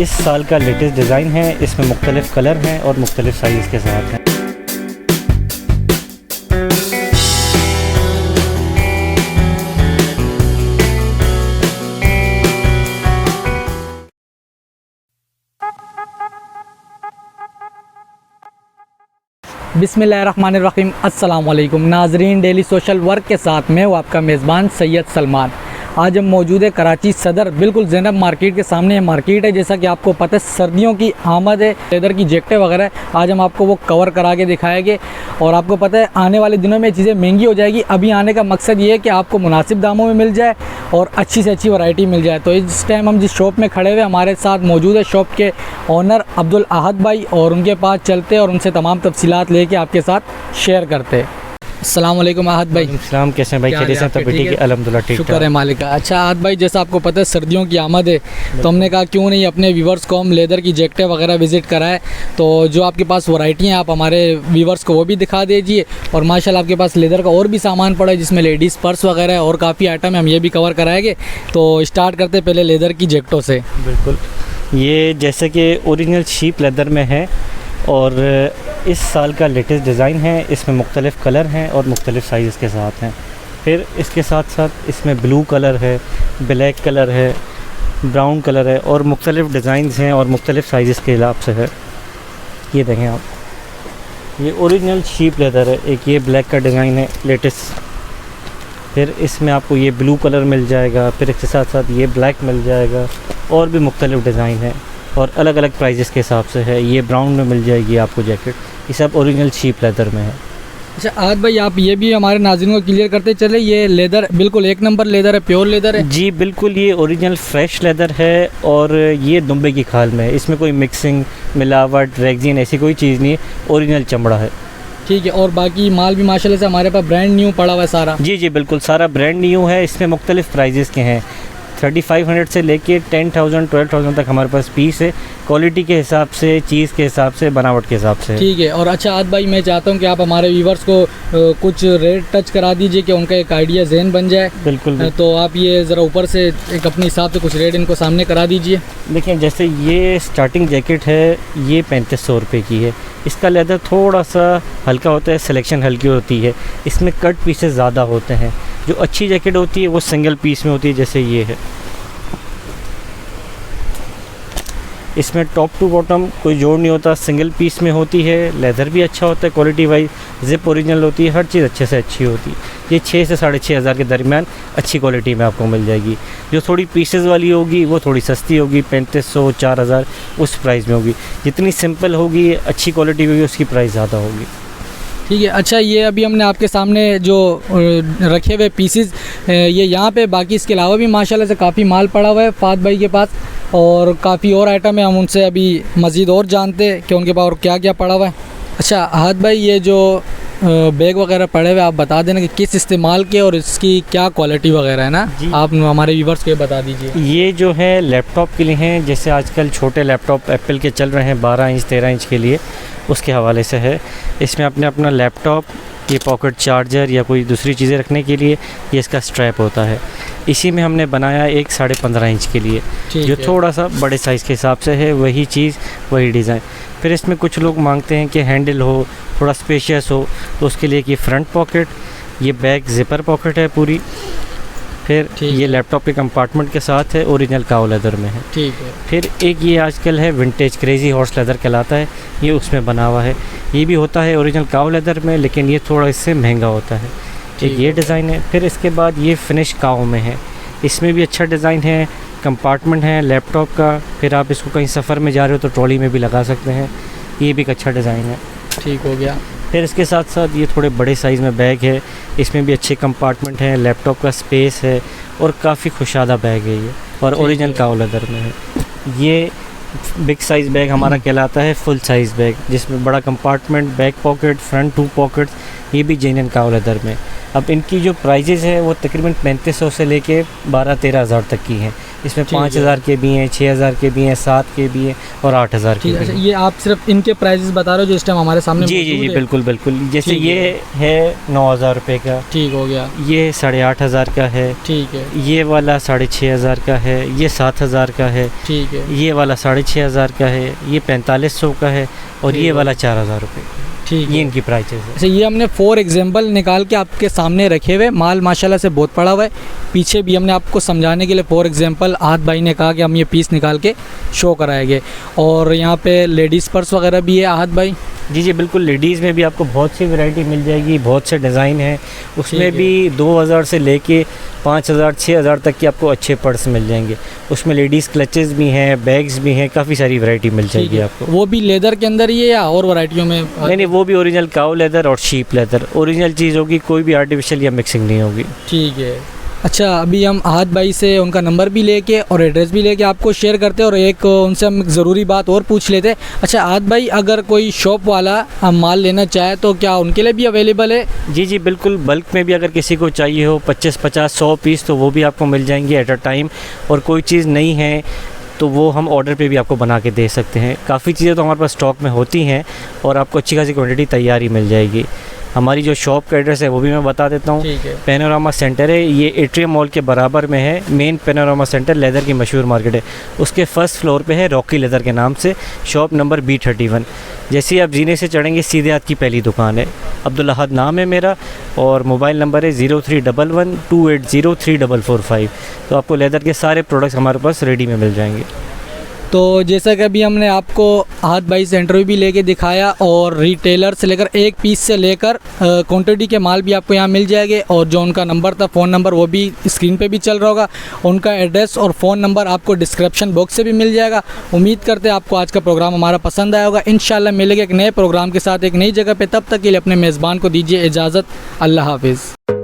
इस साल का लेटेस्ट डिज़ाइन है। इसमें मुख्तलिफ़ कलर हैं और मुख्तलिफ़ साइज़ के साथ हैं। बिस्मिल्लाहिर्रहमानिर्रहीम। अस्सलाम वालेकुम नाजरीन, डेली सोशल वर्क के साथ में हूँ आपका मेज़बान सैयद सलमान। आज हम मौजूद है कराची सदर, बिल्कुल ज़ैनब मार्केट के सामने ये मार्केट है। जैसा कि आपको पता है सर्दियों की आमद है, लेदर की जैकेटें वगैरह आज हम आपको वो कवर करा के दिखाएंगे। और आपको पता है आने वाले दिनों में चीज़ें महंगी हो जाएगी। अभी आने का मकसद ये है कि आपको मुनासिब दामों में मिल जाए और अच्छी से अच्छी वैरायटी मिल जाए। तो इस टाइम हम जिस शॉप में खड़े हुए हमारे साथ मौजूद है शॉप के ओनर अब्दुल अहद भाई, और उनके पास चलते और उनसे तमाम तफसीलात लेके आपके साथ शेयर करते हैं। अस्सलाम वालेकुम अहद भाई। सलाम, कैसे हैं भाई? खैरियत से? तबीयत ठीक है? अल्हम्दुलिल्लाह ठीक है, शुक्र है मालिक का। अच्छा अहद भाई, जैसा आपको पता है सर्दियों की आमद है, तो हमने कहा क्यों नहीं अपने व्यूवर्स को हम लेदर की जैकेटें वगैरह विज़िट कराएं। तो जो आपके पास वैरायटी हैं आप हमारे व्यूवर्स को वो भी दिखा दीजिए। और माशाल्लाह आपके पास लेदर का और भी सामान पड़ा है जिसमें लेडीज़ पर्स वगैरह है और काफ़ी आइटम है, हम ये भी कवर कराएंगे। तो स्टार्ट करते पहले लेदर की जैकेटों से। बिल्कुल। ये जैसे कि ओरिजिनल शीप लेदर में है और इस साल का लेटेस्ट डिज़ाइन है। इसमें मुख्तलिफ़ कलर हैं और मुख्तलिफ़ साइज़ के साथ हैं। फिर इसके साथ साथ इसमें ब्लू कलर है, ब्लैक कलर है, ब्राउन कलर है और मुख्तलिफ़ डिज़ाइंस हैं और मुख्तलिफ़ साइज़ के हिसाब से है। ये देखें आप, ये ओरिजिनल शीप लेदर है। एक ये ब्लैक का डिज़ाइन है लेटेस्ट, फिर इसमें आपको ये ब्लू कलर मिल जाएगा, फिर इसके साथ साथ ये ब्लैक मिल जाएगा और भी मुख्तलिफ़ डिज़ाइन है और अलग अलग प्राइजेस के हिसाब से है। ये ब्राउन में मिल जाएगी आपको जैकेट, ये सब ओरिजिनल शीप लेदर में है। अच्छा अहद भाई, आप ये भी हमारे नाज़रीन को क्लियर करते चले, ये लेदर बिल्कुल एक नंबर लेदर है, प्योर लेदर है? जी बिल्कुल, ये ओरिजिनल फ्रेश लेदर है और ये दुम्बे की खाल में है। इसमें कोई मिक्सिंग, मिलावट, रेगजीन ऐसी कोई चीज़ नहीं है, ओरिजिनल चमड़ा है। ठीक है। और बाकी माल भी माशाल्लाह से हमारे पास ब्रांड न्यू पड़ा हुआ है सारा? जी जी बिल्कुल, सारा ब्रांड न्यू है। इसमें मुख्तलिफ़ प्राइजेस के हैं, 3500 से लेके 10,000 12,000 तक हमारे पास पीस है। क्वालिटी के हिसाब से, चीज़ के हिसाब से, बनावट के हिसाब से। ठीक है। और अच्छा अहद भाई, मैं चाहता हूँ कि आप हमारे व्यूवर्स को कुछ रेट टच करा दीजिए कि उनका एक आइडिया ज़हन बन जाए। बिल्कुल। तो आप ये ज़रा ऊपर से एक अपने हिसाब से कुछ रेट इनको सामने करा दीजिए। देखिए, जैसे ये स्टार्टिंग जैकेट है, ये 3500 रुपये की है। इसका लेदर थोड़ा सा हल्का होता है, सिलेक्शन हल्की होती है, इसमें कट पीसेस ज़्यादा होते हैं। जो अच्छी जैकेट होती है वो सिंगल पीस में होती है, जैसे ये है। इसमें टॉप टू बॉटम कोई जोड़ नहीं होता, सिंगल पीस में होती है। लेदर भी अच्छा होता है, क्वालिटी वाइज जिप ओरिजिनल होती है, हर चीज़ अच्छे से अच्छी होती है। ये 6 से 6,500 के दरमियान अच्छी क्वालिटी में आपको मिल जाएगी। जो थोड़ी पीसेस वाली होगी वो थोड़ी सस्ती होगी, 3500 4,000 उस प्राइस में होगी। जितनी सिंपल होगी, अच्छी क्वालिटी होगी, उसकी प्राइस ज़्यादा होगी। ठीक है। अच्छा ये अभी हमने आपके सामने जो रखे हुए पीसेस ये यहाँ पे, बाकी इसके अलावा भी माशाल्लाह से काफ़ी माल पड़ा हुआ है फ़ाद भाई के पास और काफ़ी और आइटम है। हम उनसे अभी मज़ीद और जानते हैं कि उनके पास और क्या क्या पड़ा हुआ है। अच्छा अहद भाई, ये जो बैग वगैरह पड़े हुए आप बता देना कि किस इस्तेमाल के और इसकी क्या क्वालिटी वगैरह है ना, आप हमारे व्यूवर्स को ये बता दीजिए। ये जो है लैपटॉप के लिए हैं, जैसे आजकल छोटे लैपटॉप एप्पल के चल रहे हैं 12 इंच 13 इंच के लिए, उसके हवाले से है। इसमें आपने अपना लैपटॉप, ये पॉकेट चार्जर या कोई दूसरी चीज़ें रखने के लिए ये इसका स्ट्रैप होता है। इसी में हमने बनाया एक 15.5 इंच के लिए, जो थोड़ा सा बड़े साइज़ के हिसाब से है। वही चीज़, वही डिज़ाइन। फिर इसमें कुछ लोग मांगते हैं कि हैंडल हो, थोड़ा स्पेशियस हो, तो उसके लिए कि फ्रंट पॉकेट, ये बैक ज़िपर पॉकेट है पूरी। फिर ये लैपटॉप के कंपार्टमेंट के साथ है, ओरिजिनल काऊ लेदर में है। ठीक है। फिर एक ये आजकल है विंटेज क्रेज़ी हॉर्स लेदर कहलाता है, ये उसमें बना हुआ है। ये भी होता है ओरिजिनल काऊ लेदर में, लेकिन ये थोड़ा इससे महंगा होता है। एक ये डिज़ाइन है। फिर इसके बाद ये फिनिश काऊ में है, इसमें भी अच्छा डिज़ाइन है, कंपार्टमेंट है लैपटॉप का। फिर आप इसको कहीं सफ़र में जा रहे हो तो ट्रॉली में भी लगा सकते हैं, ये भी एक अच्छा डिज़ाइन है। ठीक हो गया। फिर इसके साथ साथ ये थोड़े बड़े साइज़ में बैग है, इसमें भी अच्छे कंपार्टमेंट हैं, लैपटॉप का स्पेस है और काफ़ी खुशादा बैग है ये, और ओरिजिनल काऊ लेदर में है। ये बिग साइज़ बैग हमारा कहलाता है फुल साइज़ बैग, जिसमें बड़ा compartment, back pocket, front 2 pockets, ये भी जेन्युइन काऊ लेदर में। अब इनकी जो प्राइजेज़ है वो तकरीबन 3500 से लेके 12-13 हज़ार तक की हैं। इसमें 5000 के भी हैं, 6000 के भी हैं, 7 के भी हैं और 8000 के भी अच्छा, हैं। ये आप सिर्फ इनके प्राइजेस बता रहे हो जो इस टाइम हमारे सामने जी जी मौजूद जी है? बिल्कुल बिल्कुल। जैसे ठीक ये है 9000 रुपये का, ठीक हो गया, ये 8500 का है, ठीक है, ये वाला 6500 का है, ये 7000 का है, ठीक है, ये वाला 6500 का है, ये 4500 का है और ठीक ये है। वाला 4000 रुपये। ठीक ये है। इनकी प्राइसेस है। अच्छा, ये हमने 4 एग्जाम्पल निकाल के आपके सामने रखे हुए, माल माशाल्लाह से बहुत पड़ा हुआ है। पीछे भी हमने आपको समझाने के लिए 4 एग्जाम्पल आहद भाई ने कहा कि हम ये पीस निकाल के शो कराएंगे। और यहाँ पे लेडीज़ पर्स वगैरह भी है आहद भाई? जी जी बिल्कुल। लेडीज़ में भी आपको बहुत सी वैरायटी मिल जाएगी, बहुत से डिज़ाइन हैं। ठीक उसमें है। भी 2000 से लेके 5000 6000 तक की आपको अच्छे पर्स मिल जाएंगे। उसमें लेडीज़ क्लचेस भी हैं, बैग्स भी हैं, काफ़ी सारी वैरायटी मिल ठीक जाएगी है। आपको। वो भी लेदर के अंदर ही है या और वैरायटियों में? नहीं नहीं, वो भी ओरिजिनल काऊ लेदर और शीप लेदर ओरिजिनल चीज़ होगी, कोई भी आर्टिफिशियल या मिक्सिंग नहीं होगी। ठीक है। अच्छा, अभी हम आहद भाई से उनका नंबर भी लेके और एड्रेस भी लेके आपको शेयर करते हैं और एक उनसे हम ज़रूरी बात और पूछ लेते हैं। अच्छा आहद भाई, अगर कोई शॉप वाला माल लेना चाहे तो क्या उनके लिए भी अवेलेबल है? जी जी बिल्कुल। बल्क में भी अगर किसी को चाहिए हो 25 50 100 पीस तो वो भी आपको मिल जाएंगे एट अ टाइम। और कोई चीज़ नहीं है तो वो हम ऑर्डर पे भी आपको बना के दे सकते हैं। काफ़ी चीज़ें तो हमारे पास स्टॉक में होती हैं और आपको अच्छी खासी क्वांटिटी तैयार ही मिल जाएगी। हमारी जो शॉप का एड्रेस है वो भी मैं बता देता हूँ। ठीक है। पैनोरामा सेंटर है, ये एट्रियम मॉल के बराबर में है। मेन पैनोरामा सेंटर लेदर की मशहूर मार्केट है, उसके फर्स्ट फ्लोर पे है रॉकी लेदर के नाम से, शॉप नंबर B31। जैसे ही आप जीने से चढ़ेंगे सीधे हाथ की पहली दुकान है। अब्दुल अहद नाम है मेरा और मोबाइल नंबर है 0311280345। तो आपको लेदर के सारे प्रोडक्ट्स हमारे पास रेडी में मिल जाएंगे। तो जैसा कि अभी हमने आपको आहद भाई से इंटरव्यू भी लेके दिखाया और रिटेलर से लेकर एक पीस से लेकर क्वांटिटी के माल भी आपको यहाँ मिल जाएंगे। और जो उनका नंबर था, फ़ोन नंबर, वो भी स्क्रीन पे भी चल रहा होगा। उनका एड्रेस और फ़ोन नंबर आपको डिस्क्रिप्शन बॉक्स से भी मिल जाएगा। उम्मीद करते हैं आपको आज का प्रोग्राम हमारा पसंद आया होगा। इंशाल्लाह मिलेंगे एक नए प्रोग्राम के साथ एक नई जगह पर। तब तक के लिए अपने मेज़बान को दीजिए इजाज़त। अल्लाह हाफिज़।